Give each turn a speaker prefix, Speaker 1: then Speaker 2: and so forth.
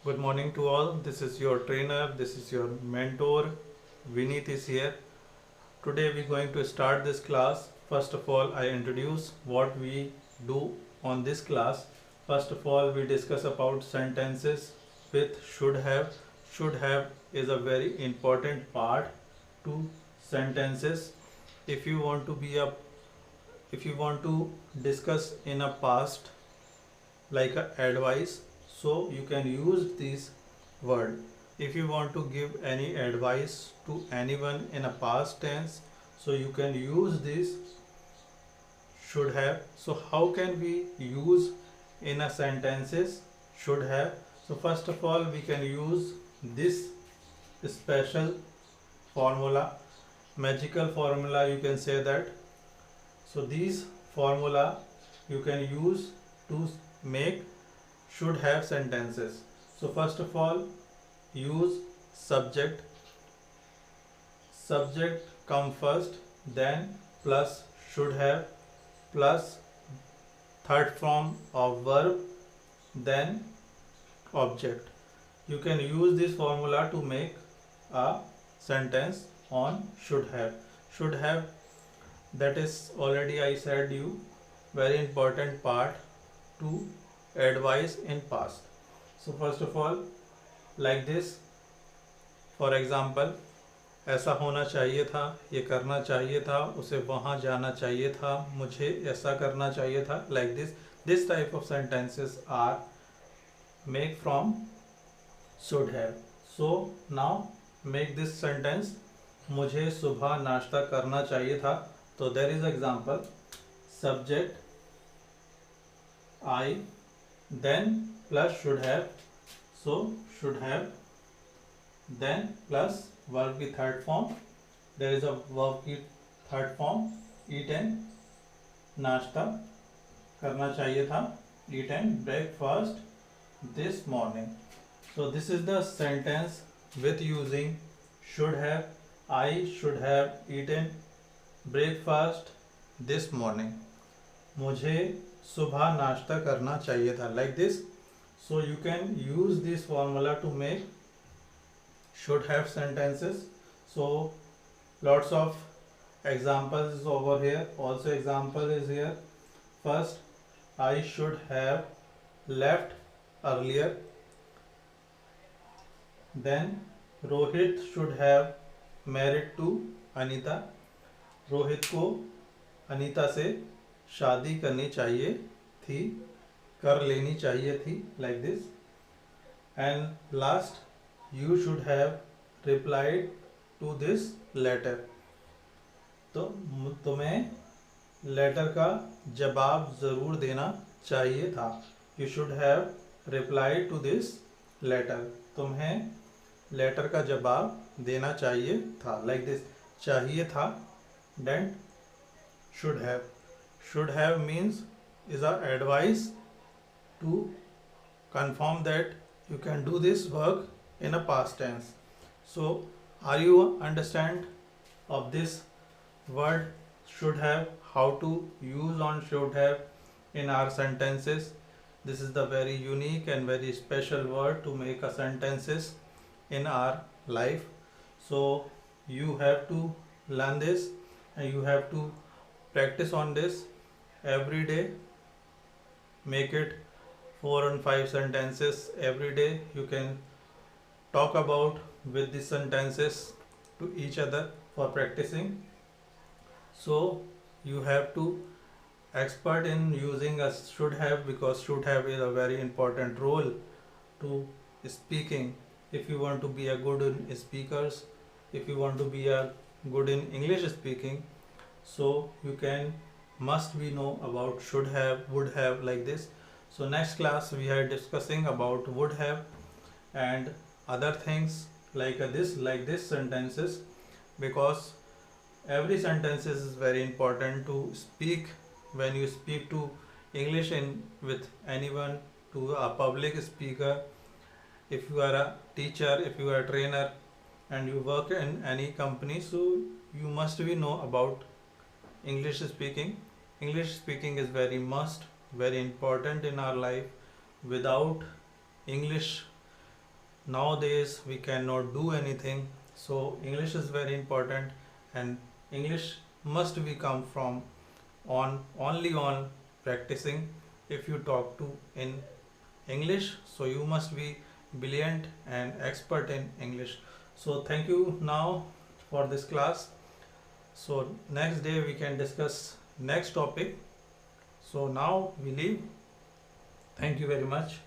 Speaker 1: Good morning to all. This is your trainer, this is your mentor. Vineet is here. Today we're going to start this class. First of all, I introduce what we do on this class. First of all, we discuss about sentences with should have. Should have is a very important part to sentences. If you want to be a if you want to discuss in a past like a advice, so you can use this word. If you want to give any advice to anyone in a past tense, so you can use this should have. So how can we use in a sentences should have? So first of all, we can use this special formula, magical formula, you can say that. So these formula you can use to make should have sentences. So first of all, use subject. Subject come first, then plus should have plus third form of verb, then object. You can use this formula to make a sentence on should have. Should have, that is already I said you, very important part to advise in past. So first of all, like this, for example, ऐसा होना चाहिए था, ये करना चाहिए था, उसे वहाँ जाना चाहिए था, मुझे ऐसा करना चाहिए था, like this type of sentences are make from should have. So now make this sentence, मुझे सुबह नाश्ता करना चाहिए था. तो there is example, subject I, then plus should have. So should have, then plus verb की third form. There is a verb की third form, eaten, नाश्ता करना चाहिए था, eaten breakfast this morning. So this is the sentence with using should have. I should have eaten breakfast this morning. मुझे सुबह नाश्ता करना चाहिए था, like this. So you can use this formula to make should have sentences. So lots of examples is over here. Also example is here. First, I should have left earlier. Then Rohit should have married to Anita. Rohit को अनीता से शादी करनी चाहिए थी, कर लेनी चाहिए थी, like this. And last, you should have replied to this letter. तो तुम्हें लेटर का जवाब ज़रूर देना चाहिए था. You should have replied to this letter. तुम्हें लेटर का जवाब देना चाहिए था, like this. चाहिए था, then should have. Should have means is a advice to confirm that you can do this work in a past tense. So are you understand of this word should have, how to use on should have in our sentences? This is the very unique and very special word to make a sentences in our life. So you have to learn this and you have to practice on this every day. Make it 4 and 5 sentences every day. You can talk about with these sentences to each other for practicing. So you have to expert in using a should have, because should have is a very important role to speaking. If you want to be a good in speakers, if you want to be a good in English speaking, so you can must be know about should have, would have, like this. So next class we are discussing about would have and other things like this sentences, because every sentence is very important to speak when you speak to English in with anyone, to a public speaker. If you are a teacher, if you are a trainer and you work in any company, so you must be know about English speaking. English speaking is very must, very important in our life. Without English nowadays we cannot do anything. So English is very important, and English must be come from on only on practicing. If you talk to in English, so you must be brilliant and expert in English. So thank you now for this class. So next day we can discuss next topic. So now we leave. Thank you very much.